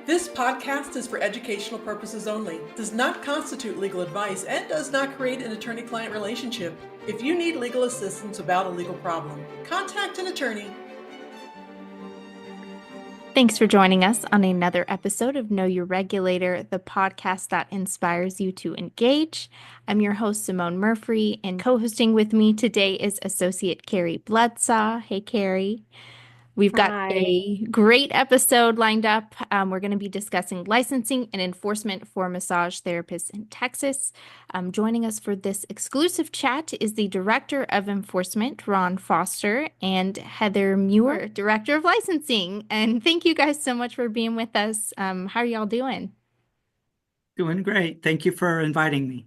This podcast is for educational purposes only, does not constitute legal advice, and does not create an attorney-client relationship. If you need legal assistance about a legal problem, contact an attorney. Thanks for joining us on another episode of Know Your Regulator, the podcast that inspires you to engage. I'm your host, Simone Murphy, and co-hosting with me today is Associate Carrie Bloodsaw. Hey, Carrie. We've got Hi. a great episode lined up. We're going to be discussing licensing and enforcement for massage therapists in Texas. Joining us for this exclusive chat is the Director of Enforcement, Ron Foster, and Heather Muir, Director of Licensing. And thank you guys so much for being with us. How are y'all doing? Doing great. Thank you for inviting me.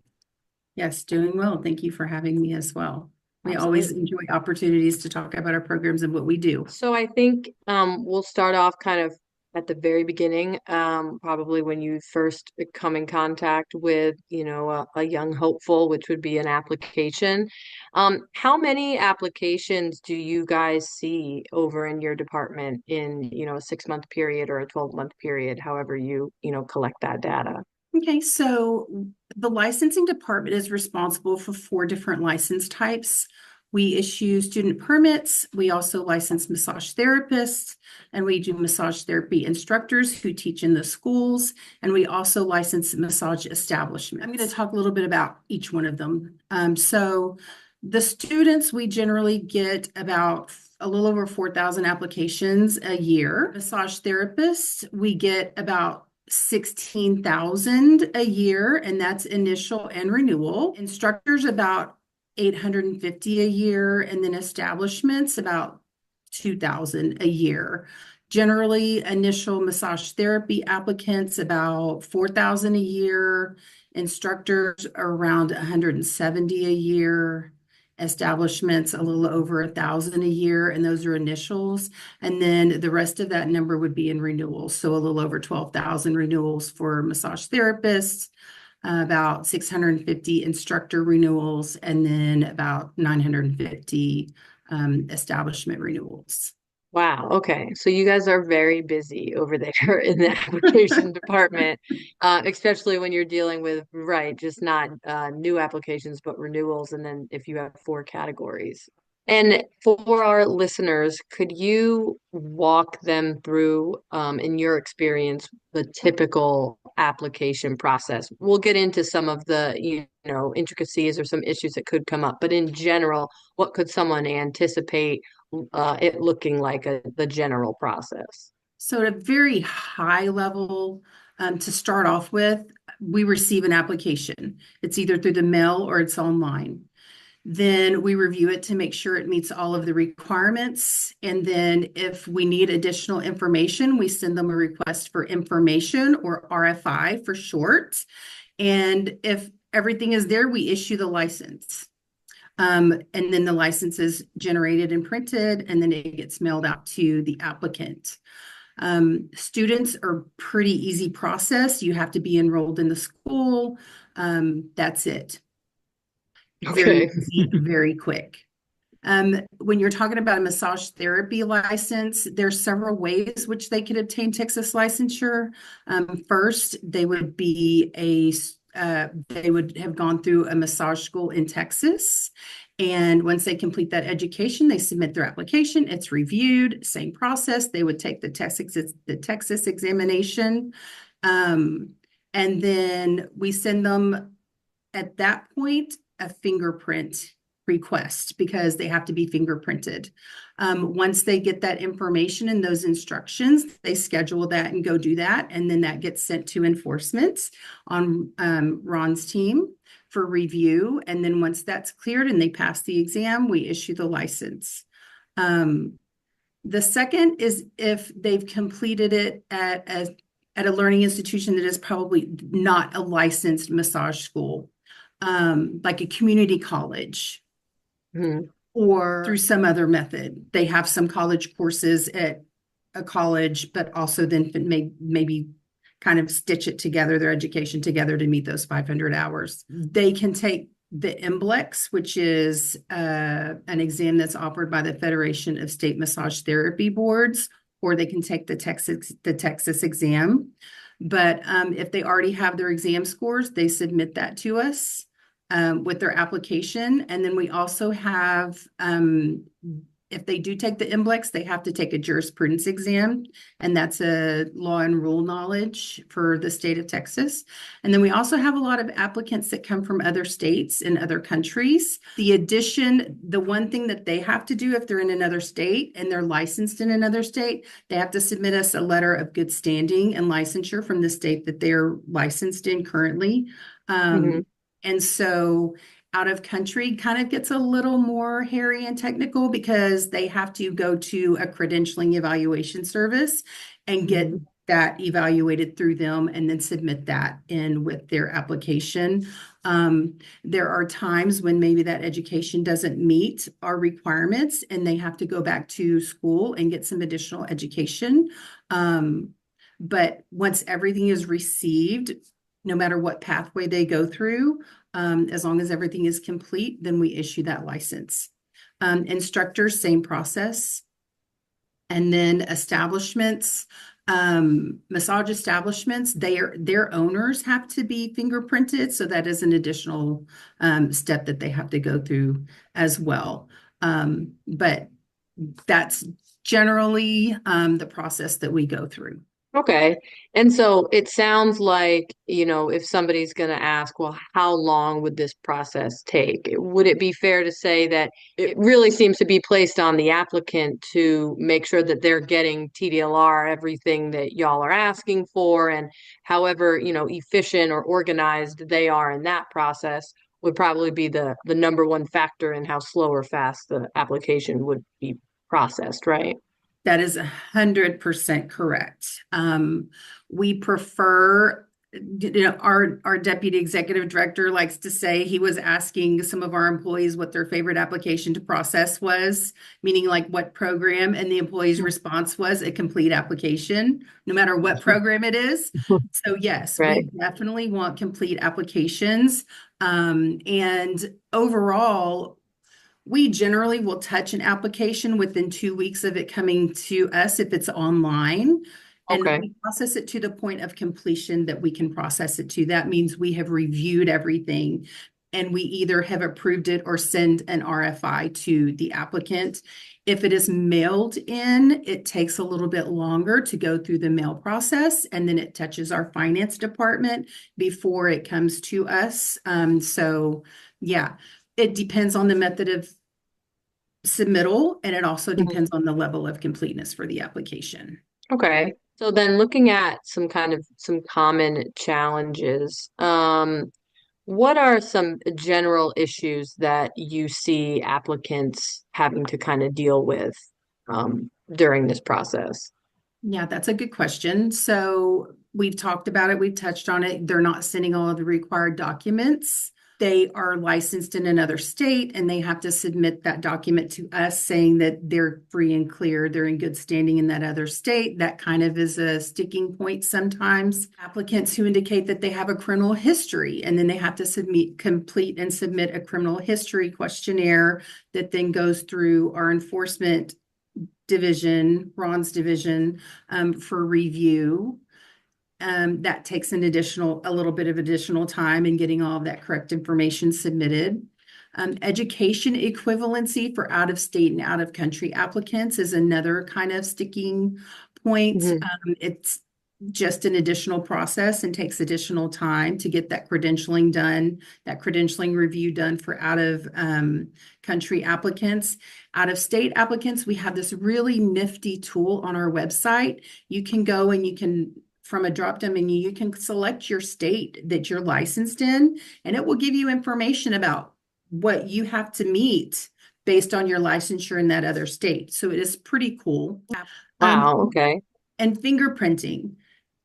Yes, doing well. Thank you for having me as well. We Absolutely. always enjoy opportunities to talk about our programs and what we do. So I think we'll start off kind of at the very beginning, probably when you first come in contact with, a young hopeful, which would be an application. How many applications do you guys see over in your department in, a 6-month period or a 12-month period, however you collect that data? Okay, so the licensing department is responsible for 4 different license types. We issue student permits. We also license massage therapists, and we do massage therapy instructors who teach in the schools. And we also license massage establishments. I'm going to talk a little bit about each one of them. So the students, we generally get about a little over 4,000 applications a year. Massage therapists, we get about 16,000 a year, and that's initial and renewal. Instructors about 850 a year, and then establishments about 2,000 a year. Generally, initial massage therapy applicants about 4,000 a year. Instructors are around 170 a year. Establishments a little over 1,000 a year, and those are initials. And then the rest of that number would be in renewals. So a little over 12,000 renewals for massage therapists, about 650 instructor renewals, and then about 950 establishment renewals. Wow. Okay. So you guys are very busy over there in the application department, especially when you're dealing with, right, just not new applications, but renewals. And then if you have 4 categories. And for our listeners, could you walk them through, in your experience, the typical application process? We'll get into some of the, intricacies or some issues that could come up, but in general, what could someone anticipate it looking like the general process? So at a very high level, to start off with, we receive an application. It's either through the mail or it's online. Then we review it to make sure it meets all of the requirements. And then if we need additional information, we send them a request for information, or RFI for short. And if everything is there, we issue the license. And then the license is generated and printed, and then it gets mailed out to the applicant. Students are pretty easy process. You have to be enrolled in the school. That's it. Very easy, very quick. When you're talking about a massage therapy license, there's several ways which they could obtain Texas licensure. First, they would have gone through a massage school in Texas. And once they complete that education, they submit their application. It's reviewed, same process. They would take the Texas examination. And then we send them, at that point, a fingerprint request, because they have to be fingerprinted. Once they get that information and those instructions, they schedule that and go do that. And then that gets sent to enforcement on Ron's team for review. And then once that's cleared and they pass the exam, we issue the license. The second is if they've completed it at a learning institution that is probably not a licensed massage school, like a community college. Mm-hmm. Or through some other method. They have some college courses at a college, but also then maybe kind of stitch it together, their education together to meet those 500 hours. They can take the MBLEX, which is an exam that's offered by the Federation of State Massage Therapy Boards, or they can take the Texas exam. But if they already have their exam scores, they submit that to us with their application. And then we also have, if they do take the NBLEX, they have to take a jurisprudence exam, and that's a law and rule knowledge for the state of Texas. And then we also have a lot of applicants that come from other states and other countries. The one thing that they have to do if they're in another state and they're licensed in another state, they have to submit us a letter of good standing and licensure from the state that they're licensed in currently. And so out of country kind of gets a little more hairy and technical because they have to go to a credentialing evaluation service and get that evaluated through them and then submit that in with their application. There are times when maybe that education doesn't meet our requirements and they have to go back to school and get some additional education. But once everything is received, no matter what pathway they go through, as long as everything is complete, then we issue that license. Instructors, same process. And then establishments, massage establishments, their owners have to be fingerprinted. So that is an additional step that they have to go through as well. But that's generally the process that we go through. Okay. And so it sounds like, if somebody's going to ask, well, how long would this process take? Would it be fair to say that it really seems to be placed on the applicant to make sure that they're getting TDLR, everything that y'all are asking for, and however, efficient or organized they are in that process would probably be the number one factor in how slow or fast the application would be processed, right? That is 100% correct. We prefer, our deputy executive director likes to say he was asking some of our employees what their favorite application to process was, meaning like what program, and the employee's response was a complete application, no matter what program it is. So yes, Right. we definitely want complete applications. And overall, we generally will touch an application within 2 weeks of it coming to us if it's online. And Okay. we process it to the point of completion that we can process it to. That means we have reviewed everything and we either have approved it or send an RFI to the applicant. If it is mailed in, it takes a little bit longer to go through the mail process, and then it touches our finance department before it comes to us. So yeah. It depends on the method of submittal, and it also depends on the level of completeness for the application. Okay. So then looking at some common challenges, what are some general issues that you see applicants having to kind of deal with during this process? Yeah, that's a good question. So we've talked about it. We've touched on it. They're not sending all of the required documents. They are licensed in another state and they have to submit that document to us saying that they're free and clear, they're in good standing in that other state. That kind of is a sticking point sometimes. Applicants who indicate that they have a criminal history, and then they have to complete and submit a criminal history questionnaire that then goes through our enforcement division, Ron's division, for review. That takes a little bit of additional time in getting all of that correct information submitted. Education equivalency for out-of-state and out-of-country applicants is another kind of sticking point. It's just an additional process and takes additional time to get that credentialing done, that credentialing review done for out-of-country applicants. Out-of-state applicants, we have this really nifty tool on our website. You can go and you can, from a drop-down menu, you can select your state that you're licensed in, and it will give you information about what you have to meet based on your licensure in that other state. So it is pretty cool. Wow, okay. And fingerprinting.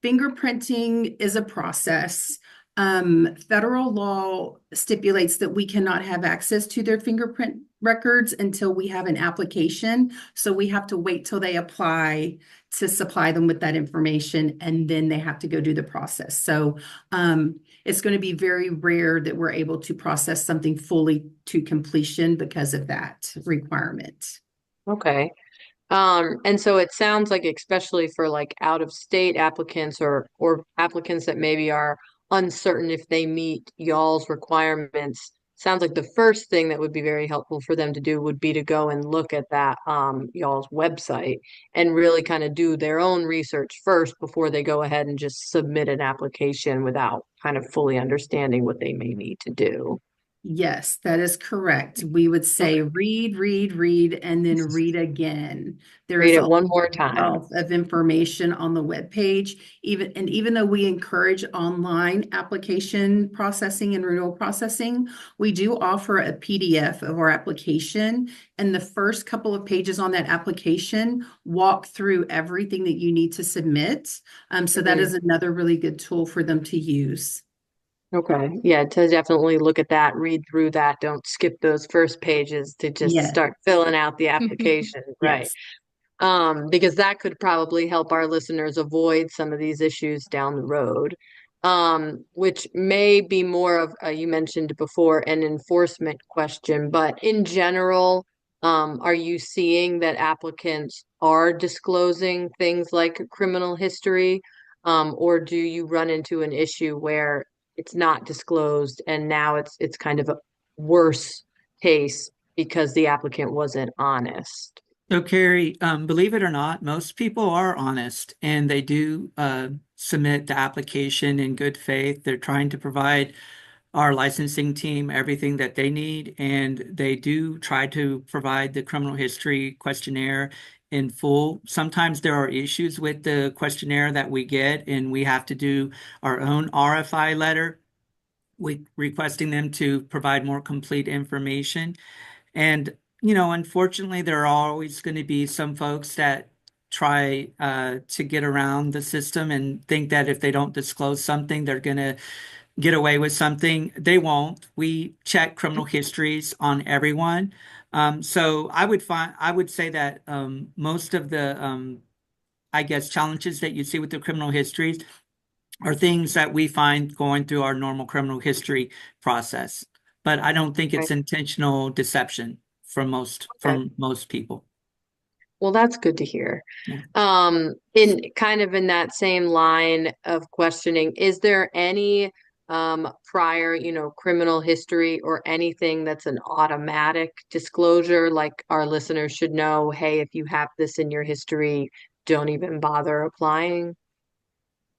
Fingerprinting is a process. Federal law stipulates that we cannot have access to their fingerprint records until we have an application. So we have to wait till they apply to supply them with that information, and then they have to go do the process. So it's going to be very rare that we're able to process something fully to completion because of that requirement. Okay. And so it sounds like, especially for like out of state applicants or applicants that maybe are uncertain if they meet y'all's requirements, sounds like the first thing that would be very helpful for them to do would be to go and look at that y'all's website and really kind of do their own research first before they go ahead and just submit an application without kind of fully understanding what they may need to do. Yes, that is correct. We would say read, read, read, and then read again. There Read is it a one more time. wealth of information on the webpage. Even though we encourage online application processing and renewal processing, we do offer a PDF of our application. And the first couple of pages on that application walk through everything that you need to submit. So that is another really good tool for them to use. Okay. Yeah, to definitely look at that, read through that. Don't skip those first pages to just Yes, start filling out the application, right? yes. Because that could probably help our listeners avoid some of these issues down the road. Which may be more of, you mentioned before, an enforcement question, but in general, are you seeing that applicants are disclosing things like criminal history? Or do you run into an issue where it's not disclosed and now it's kind of a worse case because the applicant wasn't honest? So, Carrie, believe it or not, most people are honest and they do submit the application in good faith. They're trying to provide our licensing team everything that they need, and they do try to provide the criminal history questionnaire in full. Sometimes there are issues with the questionnaire that we get, and we have to do our own RFI letter requesting them to provide more complete information. And, unfortunately, there are always going to be some folks that try to get around the system and think that if they don't disclose something, they're going to get away with something. They won't. We check criminal histories on everyone. So I would say that most of the I guess challenges that you see with the criminal histories are things that we find going through our normal criminal history process. But I don't think Right. it's intentional deception Okay. from most people. Well, that's good to hear. Yeah. In kind of in that same line of questioning, is there any prior, criminal history or anything that's an automatic disclosure, like our listeners should know, hey, if you have this in your history, don't even bother applying?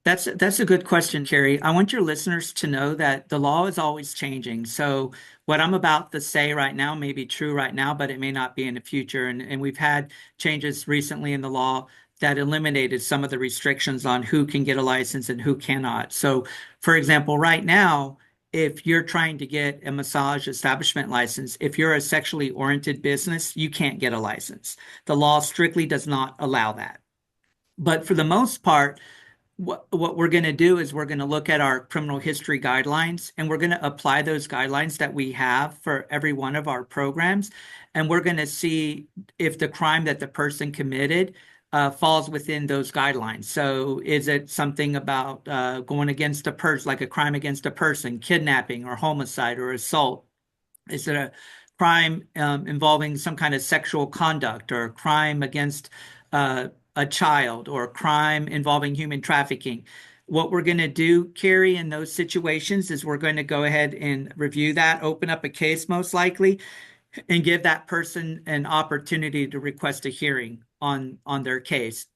That's a good question, Carrie. I want your listeners to know that the law is always changing. So what I'm about to say right now may be true right now, but it may not be in the future. And we've had changes recently in the law that eliminated some of the restrictions on who can get a license and who cannot. So, for example, right now, if you're trying to get a massage establishment license, if you're a sexually oriented business, you can't get a license. The law strictly does not allow that. But for the most part, what we're going to do is we're going to look at our criminal history guidelines and we're going to apply those guidelines that we have for every one of our programs. And we're going to see if the crime that the person committed falls within those guidelines. So is it something about going against a person, like a crime against a person, kidnapping or homicide or assault? Is it a crime involving some kind of sexual conduct or a crime against a child or a crime involving human trafficking? What we're going to do, Carrie, in those situations is we're going to go ahead and review that, open up a case most likely, and give that person an opportunity to request a hearing on their case.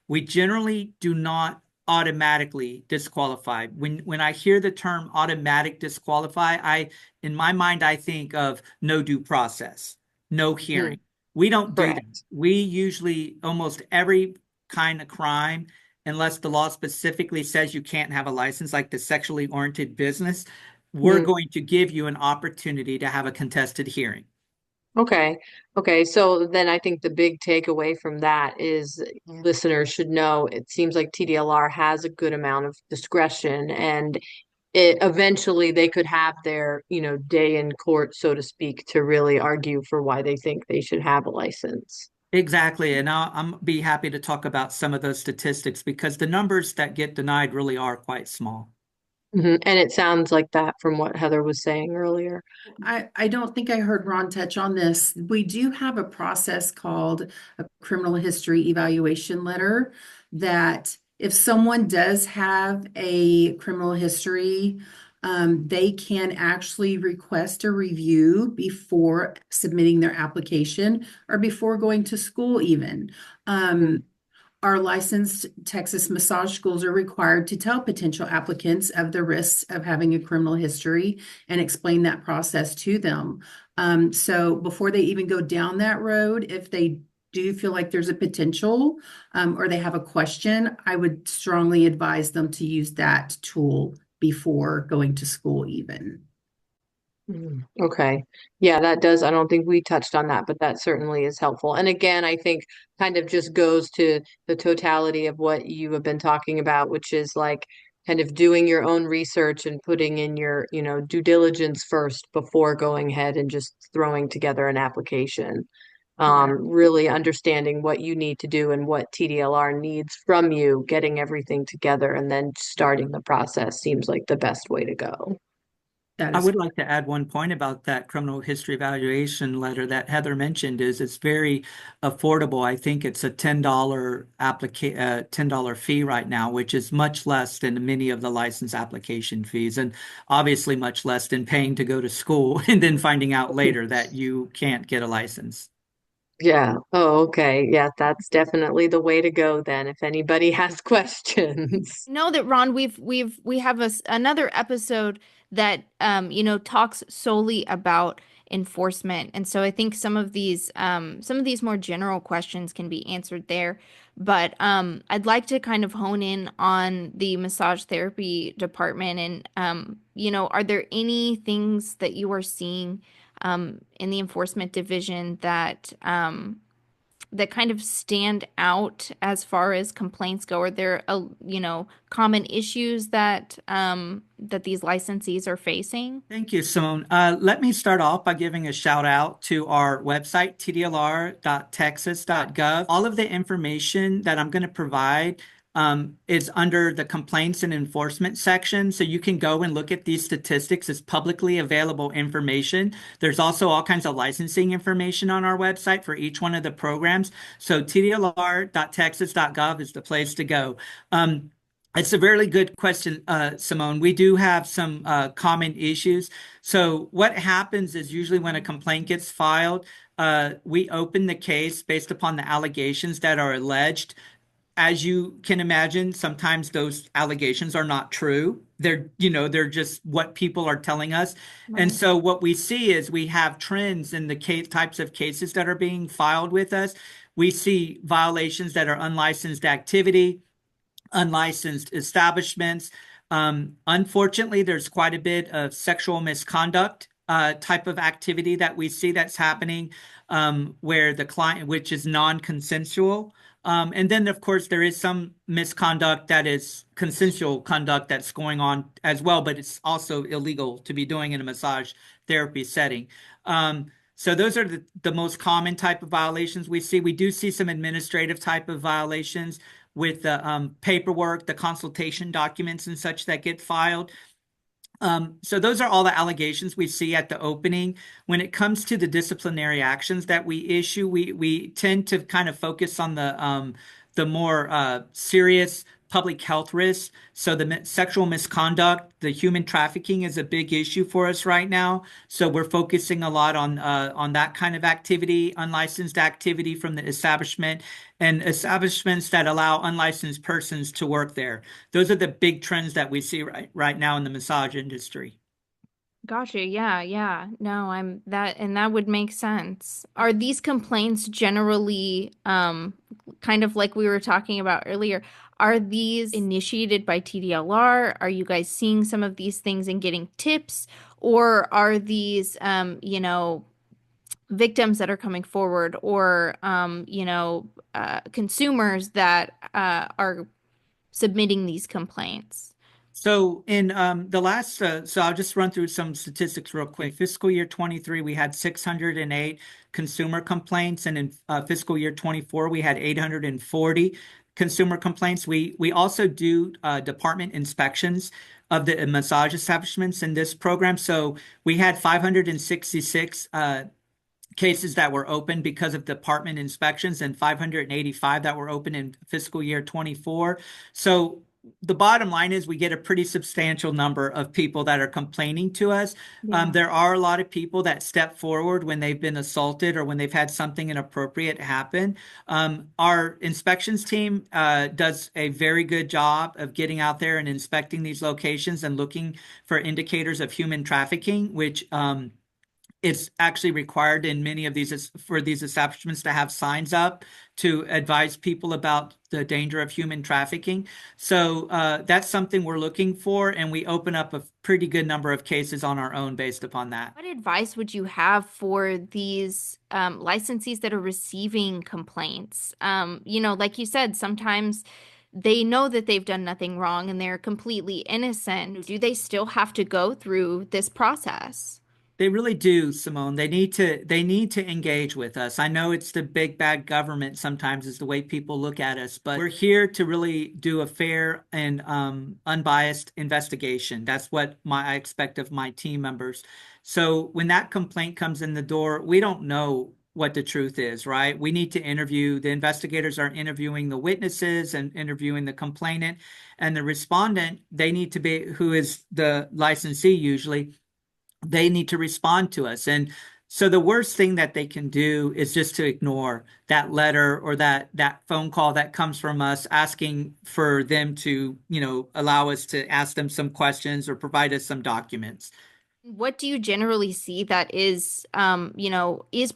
We generally do not automatically disqualify. When I hear the term automatic disqualify, in my mind I think of no due process, no Hmm, hearing. We don't do that. correct. We usually almost every kind of crime, unless the law specifically says you can't have a license, like the sexually oriented business, we're Hmm. going to give you an opportunity to have a contested hearing. Okay. Okay. So then I think the big takeaway from that is listeners should know it seems like TDLR has a good amount of discretion and eventually they could have their, day in court, so to speak, to really argue for why they think they should have a license. Exactly. And I'm be happy to talk about some of those statistics because the numbers that get denied really are quite small. And it sounds like that from what Heather was saying earlier. I don't think I heard Ron touch on this. We do have a process called a criminal history evaluation letter that if someone does have a criminal history, they can actually request a review before submitting their application or before going to school even. Our licensed Texas massage schools are required to tell potential applicants of the risks of having a criminal history and explain that process to them. So before they even go down that road, if they do feel like there's a potential or they have a question, I would strongly advise them to use that tool before going to school even. Okay. Yeah, that does. I don't think we touched on that, but that certainly is helpful. And again, I think kind of just goes to the totality of what you have been talking about, which is like kind of doing your own research and putting in your, due diligence first before going ahead and just throwing together an application. Really understanding what you need to do and what TDLR needs from you, getting everything together, and then starting the process seems like the best way to go. That I is would like to add one point about that criminal history evaluation letter that Heather mentioned is it's very affordable. I think it's a $10 fee right now, which is much less than many of the license application fees, and obviously much less than paying to go to school and then finding out later that you can't get a license. Yeah. Oh, okay. Yeah, that's definitely the way to go then if anybody has questions. Know that Ron, we have another episode that talks solely about enforcement, and so I think some of these more general questions can be answered there. But I'd like to kind of hone in on the massage therapy department, and are there any things that you are seeing in the enforcement division that kind of stand out as far as complaints go? Are there, common issues that these licensees are facing? Thank you, Simone. Let me start off by giving a shout out to our website, tdlr.texas.gov. All of the information that I'm going to provide is under the complaints and enforcement section. So you can go and look at these statistics. It's publicly available information. There's also all kinds of licensing information on our website for each one of the programs. So tdlr.texas.gov is the place to go. It's a really good question, Simone. We do have some common issues. So what happens is usually when a complaint gets filed, we open the case based upon the allegations that are alleged. As you can imagine, sometimes those allegations are not true. They're just what people are telling us. And Right. so what we see is we have trends in the types of cases that are being filed with us. We see violations that are unlicensed activity, unlicensed establishments. Unfortunately, there's quite a bit of sexual misconduct type of activity that we see that's happening where the client, which is non-consensual. And then, of course, there is some misconduct that is consensual conduct that's going on as well, but it's also illegal to be doing in a massage therapy setting. So those are the most common type of violations we see. We do see some administrative type of violations with the paperwork, the consultation documents and such that get filed. So those are all the allegations we see at the opening. When it comes to the disciplinary actions that we issue, we tend to kind of focus on the more serious public health risks. So the sexual misconduct, the human trafficking is a big issue for us right now. So we're focusing a lot on that kind of activity, unlicensed activity from the establishment and establishments that allow unlicensed persons to work there. Those are the big trends that we see right now in the massage industry. Gotcha. Yeah, yeah. No, and that would make sense. Are these complaints generally, kind of like we were talking about earlier, are these initiated by TDLR? Are you guys seeing some of these things and getting tips? Or are these, victims that are coming forward or, consumers that are submitting these complaints? So in the last, so I'll just run through some statistics real quick. Fiscal year 23, we had 608 consumer complaints, and in fiscal year 24, we had 840. consumer complaints. We also do department inspections of the massage establishments in this program. So we had 566 cases that were open because of department inspections and 585 that were open in fiscal year 24. So the bottom line is we get a pretty substantial number of people that are complaining to us. Yeah. There are a lot of people that step forward when they've been assaulted or when they've had something inappropriate happen. Our inspections team does a very good job of getting out there and inspecting these locations and looking for indicators of human trafficking, which it's actually required in many of these for these establishments to have signs up to advise people about the danger of human trafficking. So that's something we're looking for, and we open up a pretty good number of cases on our own based upon that. What advice would you have for these licensees that are receiving complaints? Like you said, sometimes they know that they've done nothing wrong and they're completely innocent. Do they still have to go through this process? They really do, Simone. They need to engage with us. I know it's the big bad government sometimes is the way people look at us, but we're here to really do a fair and unbiased investigation. That's what I expect of my team members. So when that complaint comes in the door, we don't know what the truth is, right? We need to interview. The investigators are interviewing the witnesses and interviewing the complainant, and the respondent, they need to be, who is the licensee usually, they need to respond to us. And so the worst thing that they can do is just to ignore that letter or that phone call that comes from us asking for them to, allow us to ask them some questions or provide us some documents. What do you generally see that is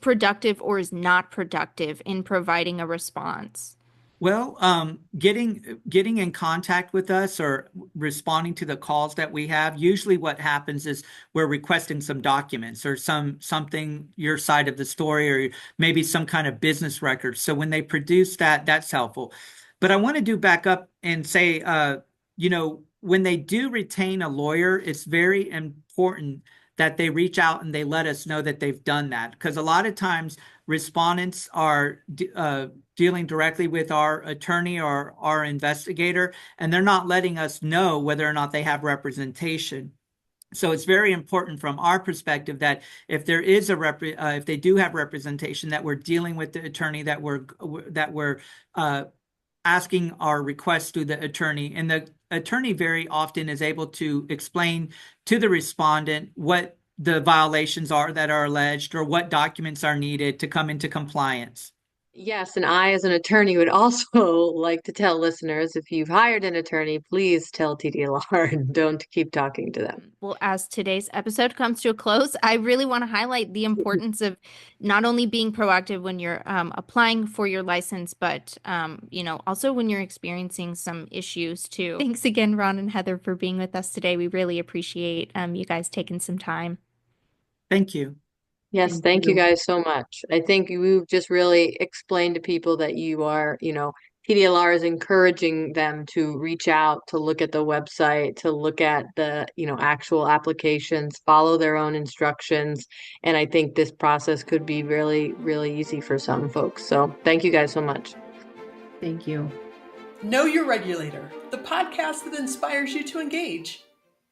productive or is not productive in providing a response? Well, getting in contact with us or responding to the calls that we have, usually what happens is we're requesting some documents or something, your side of the story, or maybe some kind of business record. So when they produce that, that's helpful. But I want to do back up and say, when they do retain a lawyer, it's very important that they reach out and they let us know that they've done that. Because a lot of times respondents are dealing directly with our attorney or our investigator, and they're not letting us know whether or not they have representation. So it's very important from our perspective that if there is if they do have representation, that we're dealing with the attorney, that we're asking our requests to the attorney, and the attorney very often is able to explain to the respondent what the violations are that are alleged or what documents are needed to come into compliance. Yes, and I, as an attorney, would also like to tell listeners, if you've hired an attorney, please tell TDLR and don't keep talking to them. Well, as today's episode comes to a close, I really want to highlight the importance of not only being proactive when you're applying for your license, but also when you're experiencing some issues too. Thanks again, Ron and Heather, for being with us today. We really appreciate you guys taking some time. Thank you. Yes, thank you guys so much. I think you've just really explained to people that you are, TDLR is encouraging them to reach out, to look at the website, to look at the, actual applications, follow their own instructions. And I think this process could be really, really easy for some folks. So thank you guys so much. Thank you. Know Your Regulator, the podcast that inspires you to engage.